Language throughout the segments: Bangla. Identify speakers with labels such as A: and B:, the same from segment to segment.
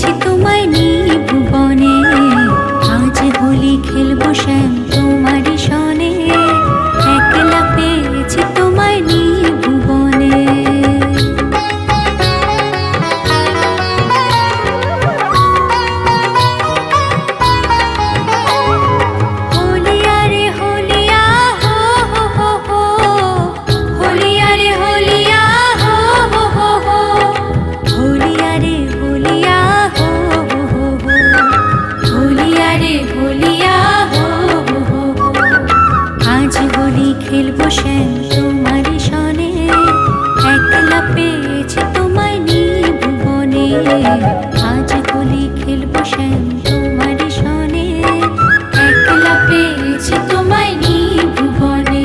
A: পেয়েছি তোমায় নিয়ে ভুবনে, আজ হোলি খেলবো শ্যাম তোমারই সনে, একলা পেয়েছি তোমায় নিয়ে ভুবনে। হোলিয়া রে হোলিয়া হো হো হো হো, হোলিয়া রে হোলিয়া হো হো হো হো, হোলিয়া রে হোলিয়া হো হো হো হো, হোলিয়া রে হোলিয়া হো হো হো হো। আজ হোলি খেলবো শ্যাম তোমারই সনে, একলা পেয়েছি তোমায় নিয়ে ভুবনে, আজ হোলি খেলবো শ্যাম তোমারই সনে, একলা পেয়েছি তোমায় নিয়ে ভুবনে।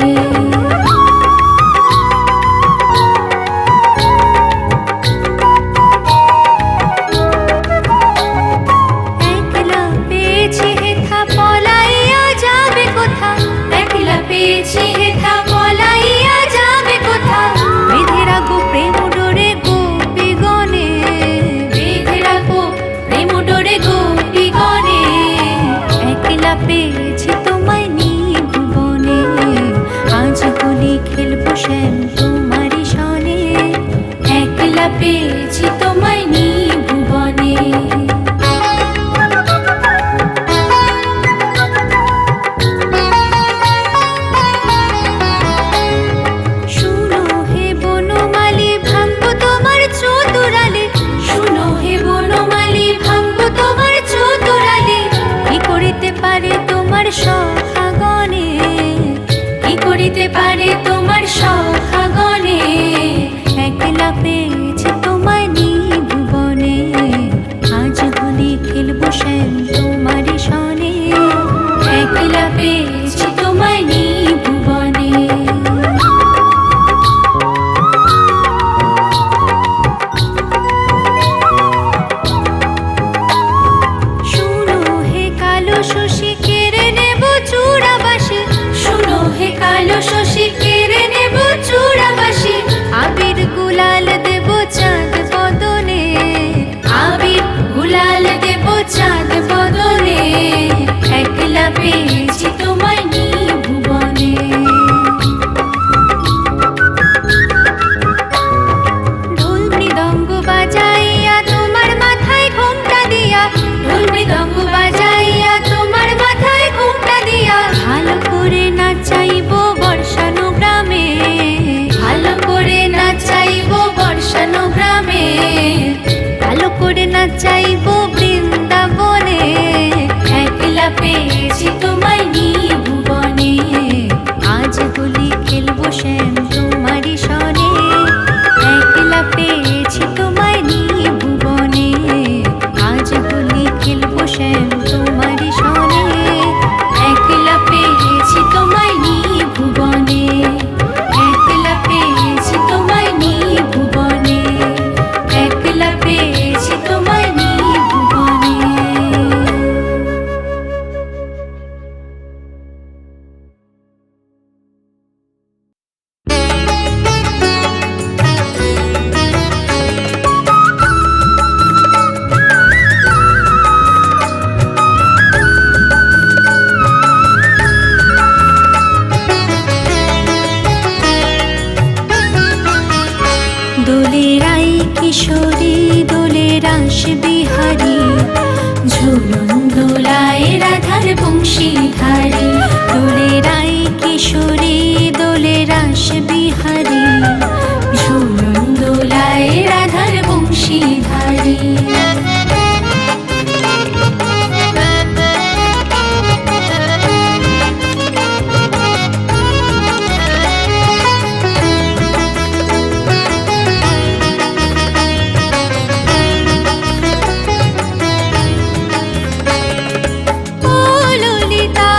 A: একলা পেয়েছি হেথা পলাইয়া যাবে কোথা, একলা পেয়েছি হেথা পলাইয়া যাবে কোথা, বেঁধে রাখো প্রেম ডোরে গোপী গণে, বেঁধে রাখো প্রেম ডোরে গোপী গণে, একলা পেয়েছি তোমায় নিয়ে ভুবনে, আজ হোলি খেলবো শ্যাম তোমারই সনে, একলা পেয়েছি তোমায় নিয়ে ভুবনে। শুনো হে বনমালী ভাঙবো তোমার চতুরালে, শুনো হে বনমালী ভাঙবো তোমার চতুরালে, কি করিতে পারে তোমার সখাগণে, কি করিতে পারে তোমার সখাগণে, একলা পেয়েছি তোমায় নিয়ে ভুবনে, আজ হোলি খেলবো শ্যাম তোমারই সনে, একলা পেয়েছি তোমায় নিয়ে ভুবনে। শুনো হে কালো শশী কেড়ে নেব চূড়াবাসী, শুনো হে কালো শশী কেড়ে নেব চূড়াবাসী, আবির গুলাল দেব চাঁদ বদনে, আবির গুলাল দেব চাঁদ বদনে, একলা পেয়েছি তোমায় নিয়ে ভুবনে। ঢোল মৃদঙ্গ বাজাইয়া তোমার মাথায় ঘোমটা দিয়া, ঢোল মৃদঙ্গ বাজাইয়া তোমার মাথায় ঘোমটা দিয়া, ভালো করে নাচাইবো বর্ষানো গ্রামে, ভালো করে নাচাইবো বর্ষানো গ্রামে, ভালো করে নাচাইবো বৃন্দাবনে, একলা পেয়েছি তোমায় নিয়ে ভুবনে, আজ হোলি খেলবো শ্যাম তোমারই সনে, একলা পেয়েছি তোমায় নিয়ে ভুবনে, আজ হোলি খেলবো শ্যাম তোমারই সনে, একলা পেয়েছি তোমায় নিয়ে ভুবনে, একলা পেয়েছি তোমায় নিয়ে ভুবনে, একলা পেয়েছি তোমায় নিয়ে ভুবনে। দোলের আই কিশোরী দোলের রাস বিহারী, ঝুলন দোলায় রাধার বংশীধারী, দোলের আই কিশোরী দোলের রাস বিহারী, ঝুলন দোলায় রাধার বংশীধারী। ও ললিতা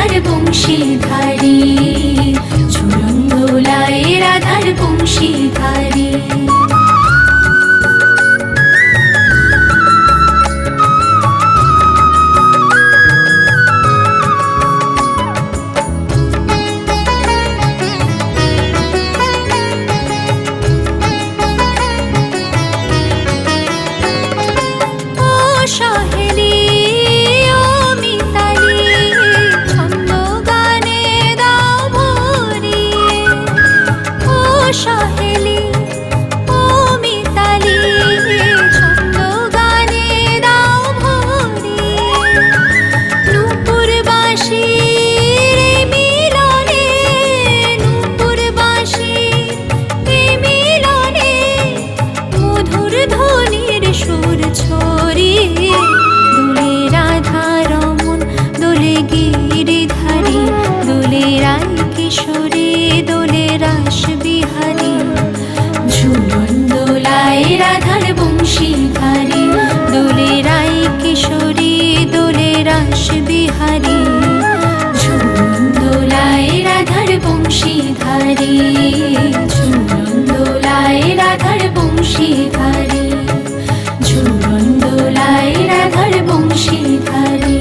A: রাধার বংশীধারী, ঝুলন দোলায় রাধার বংশীধারী। সহেলি ও মিতালি, ছন্দ গানে দাও ভরিয়ে। ও সহেলি ও মিতালি, ছন্দ গানে দাও ভরিয়ে। নূপুর বাঁশির মিলনে, নূপুর বাঁশির মিলনে, মধুর ধ্বনির সুর ছড়িয়ে। দোলে রাধা রমন, দোলে গিরিধারী, দোলে রাই কিশোরী, দোলে রাস বিহারী। ঝুলন দোলায় রাধার বংশীধারী, দোলে রাই কিশোরী, দোলে রাস বিহারী। ঝুলন দোলায় রাধার বংশীধারী, ঝুলন দোলায় রাধার বংশীধারী, ঝুলন দোলায় রাধার বংশীধারী।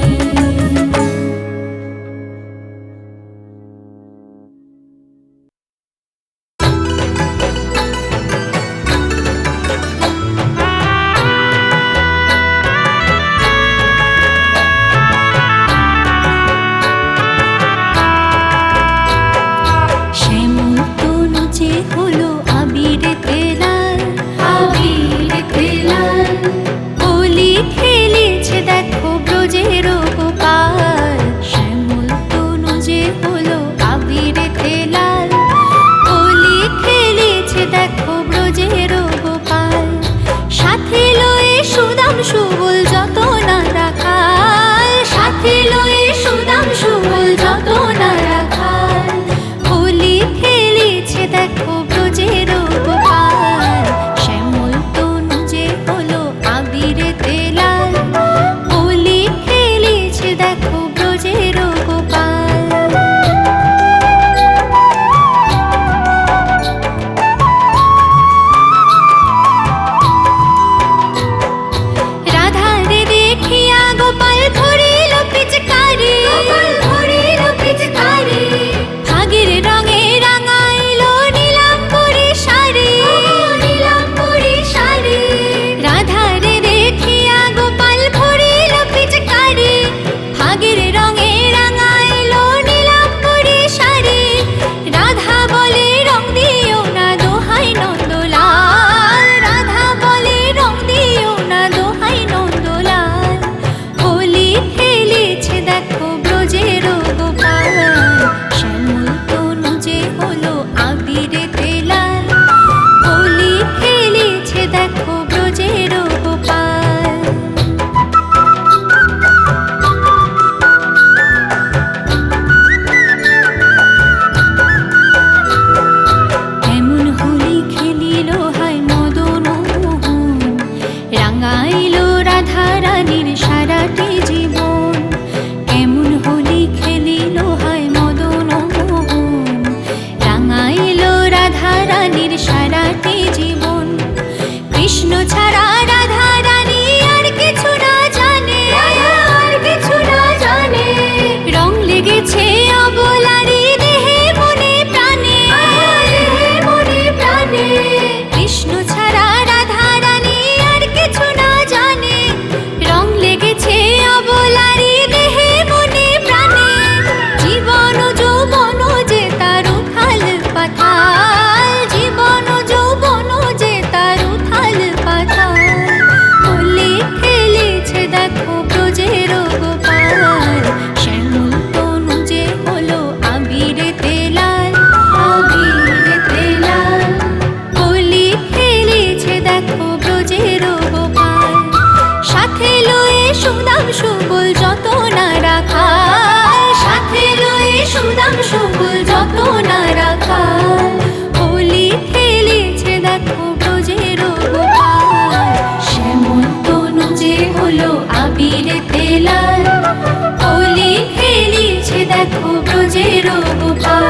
A: ব্রজের গোপাল,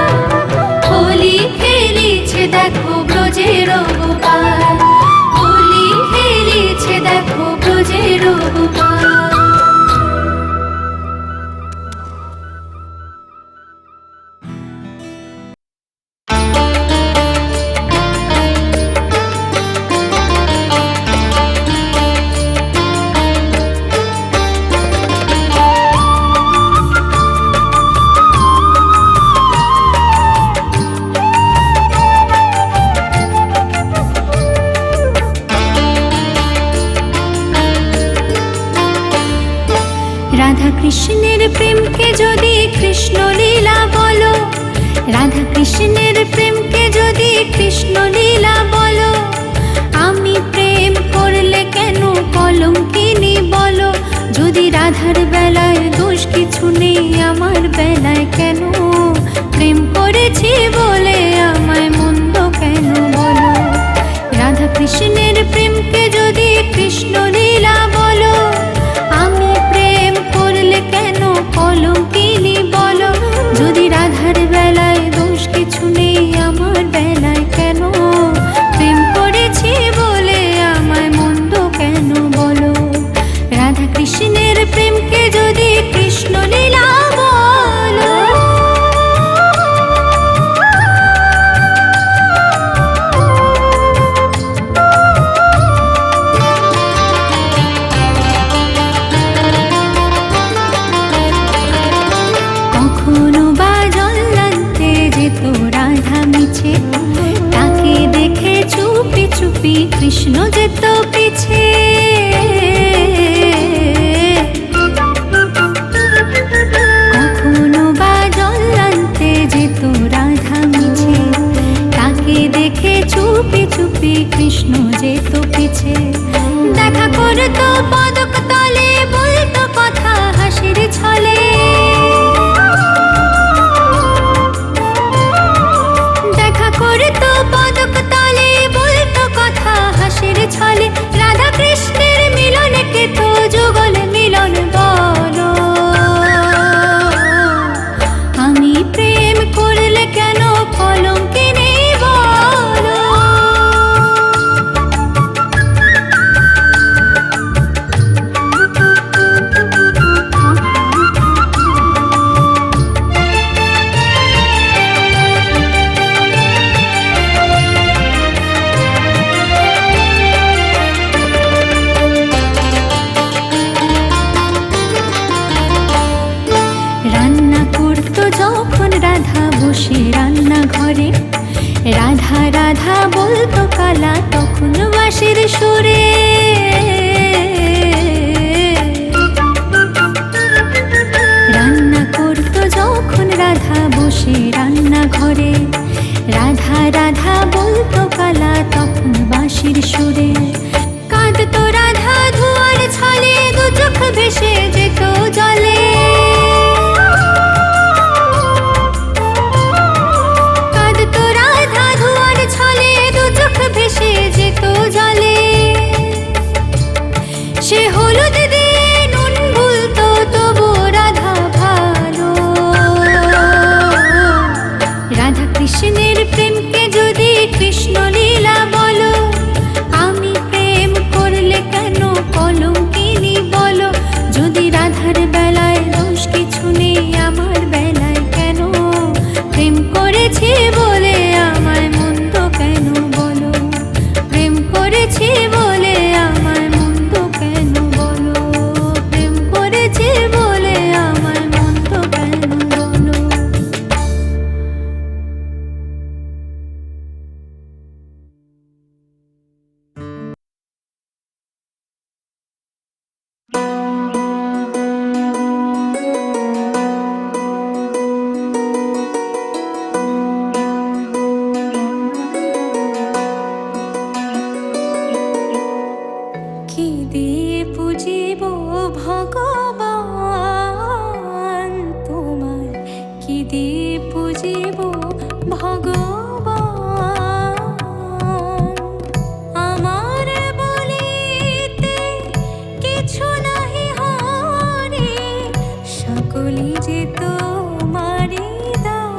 A: হোলি খেলিছে দেখো ব্রজের গোপাল, হোলি খেলিছে দেখো ব্রজের গোপাল। রাধা কৃষ্ণের প্রেমকে যদি কৃষ্ণ লীলা বলো, রাধা কৃষ্ণের প্রেমকে যদি কৃষ্ণ লীলা বলো, আমি প্রেম করলে কেন কলঙ্কিনী বলো? যদি রাধার বেলায় দোষ কিছু নেই, আমার বেলায় কেন? প্রেম করেছি বলে আমায় মন্দ কেন বলো? রাধা কৃষ্ণের প্রেমকে যদি কৃষ্ণ লীলা বলো, আমি প্রেম করলে কেন কলঙ্কিনী বলো? যদি রাধার বেলায় দোষ কিছু নেই, আমার বেলায় কেন? প্রেম করেছি বলে আমায় মন্দ কেন বলো? রাধা কৃষ্ণের প্রেমকে যদি কৃষ্ণ লীলা বলো। কখনো বা জল্লান্তে যেত রাধা মিছে, তাকে দেখে চুপি চুপি কৃষ্ণ যেত পিছে। কখনো বা জল্লান্তে যেত রাধা মিছে, তাকে দেখে চুপি চুপি কৃষ্ণ যেত পিছে। দেখা করতো পদক তলে, বলতো কথা হাসির ছলে। দেখা করতো পদক তলে, বলতো কথা হাসির ছলে। রাধা কৃষ্ণের মিলনকে তো যুগল মিলন বলো। আমি প্রেম করলে কেন কলঙ্কিনী বলো? রান্না করতো যখন রাধা বসে রান্না ঘরে, রাধা রাধা বলতো কালা তখন বাঁশির সুরে। রান্না করতো যখন রাধা বসে রান্না ঘরে, রাধা রাধা বলতো কালা তখন বাঁশির সুরে। কাঁদতো রাধা ধোয়ার ছলে, দু চোখ ভেসে যেত জলে। কাঁদতো রাধা ধোয়ার ছলে, দু চোখ ভেসে যেত জলে। সে হলুদ দিয়ে নুন ভুলতো, তবু রাধা ভালো। রাধা কৃষ্ণের প্রেমকে যদি কৃষ্ণ লীলা বলো, আমি প্রেম করলে কেন কলঙ্কিনী বলো? যদি রাধার বেলায় দোষ কিছু নেই, আমার বেলায় কেন? প্রেম করেছি বলে আমায় মন্দ কেন বলো? প্রেম করেছি বলে আমায় মন্দ কেন বলো? প্রেম করেছি বলে আমায় মন্দ কেন বলো? কি দিয়ে পুজিব ভগবান তোমার? কি দিয়ে পুজিব ভগবান? আমার বলিতে কিছু নাহি হরি, সকলি যে তোমারি দান।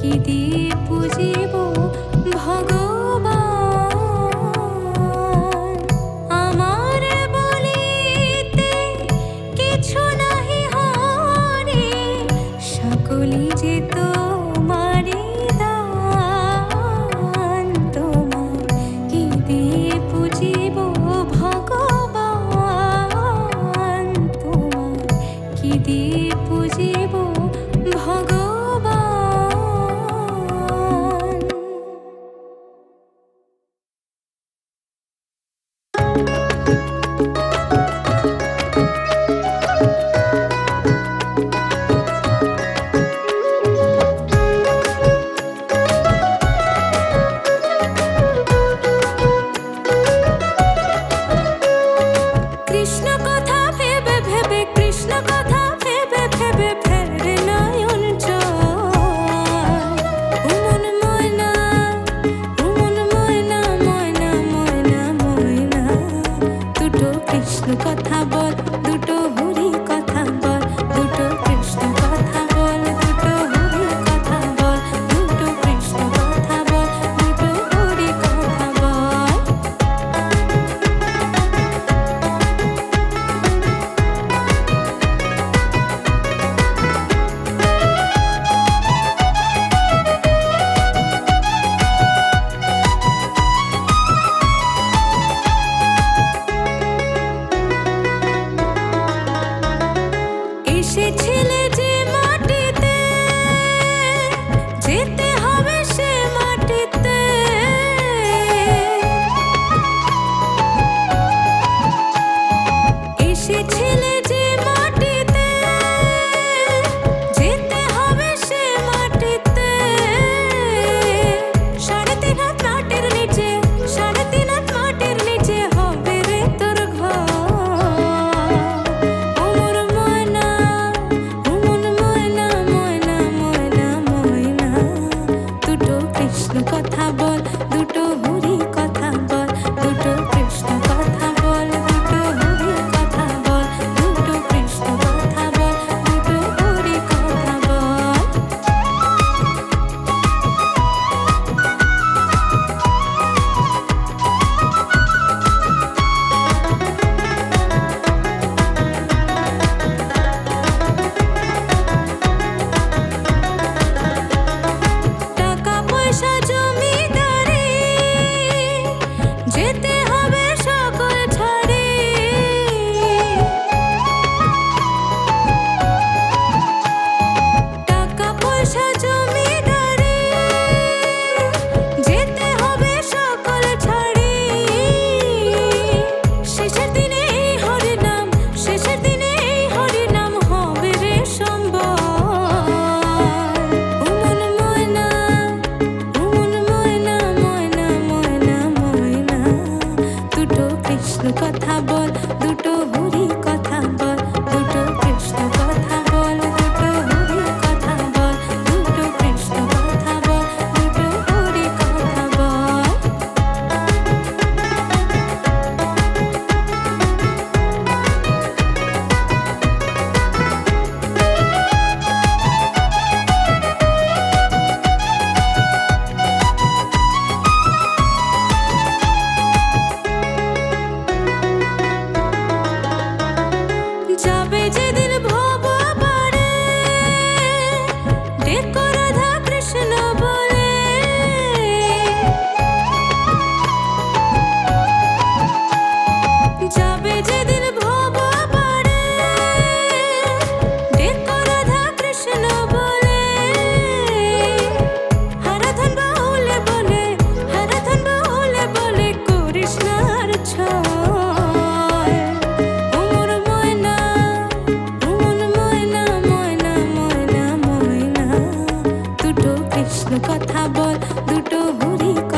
A: কি দিয়ে পুজিব ভগবান। আমার বলিতে কিছু নাহি হরে, সকলি যে তোমারি দান। তোমার কি দিয়ে পুজিব ভগবান, তোমার কি দিয়ে পুজিব ভগবান। কৃষ্ণ কথা ভেবে ভেবে, কৃষ্ণ কথা ভেবে ভেবে ফেরে নয়ন জল। উমন ময়না, উমন ময়না, ময়না ময়না ময়না, দুটো কৃষ্ণ কথা বল, দুটো হরি কথা বল, দুটো কৃষ্ণ কথা বল, দুটো হরি কথা বল, দুটো কৃষ্ণ কথা বল, দুটো হরি কথা বল। এসেছিলে যে মাটিতে, যেতে হবে সে মাটিতে। এসেছিলে যে মাটিতে, যেতে হবে সে মাটিতে। 3.5 হাত মাটির নিচে, 3.5 হাত মাটির নিচে হবে রে তোর ঘর। ওমর ময়না, ওমন ময়না, ময়না ময়না ময়না, দুটো কৃষ্ণ কথা বল, দুটো হরি কথা বল, দুটো কৃষ্ণ কথা বল, দুটো হরি কথা বল, দুটো কৃষ্ণ কথা বল, দুটো হরি কথা বল। টাকা পয়সা জমিদারি, যেতে হবে সকল ছাড়ি। টাকা পয়সা জমিদারি, যেতে হবে সকল ছাড়ি। শেষের দিনে এই হরি নাম, শেষের দিনে এই হরি নাম হবে রে সম্বল। উমন ময়না, উমন ময়না, ময়না ময়না ময়না, দুটো কৃষ্ণ কথা বল, দুটো হরি কথা বল, দুটো কৃষ্ণ কথা বল, দুটো হরি কথা বল, দুটো কৃষ্ণ কথা বল, দুটো হরি কথা বল। যাবে যেদিন ভব পারে, ডেকো রাধা কৃষ্ণ বলে। যাবে যেদিন ভব পারে, ডেকো রাধা কৃষ্ণ বলে। হারাধন বাউলে বলে, হারাধন বাউলে বলে, করিস না আর ছল। ওমর ময়না, ওমন ময়না, ময়না ময়না ময়না, দুটো কৃষ্ণ কথা বল, দুটো হরি কথা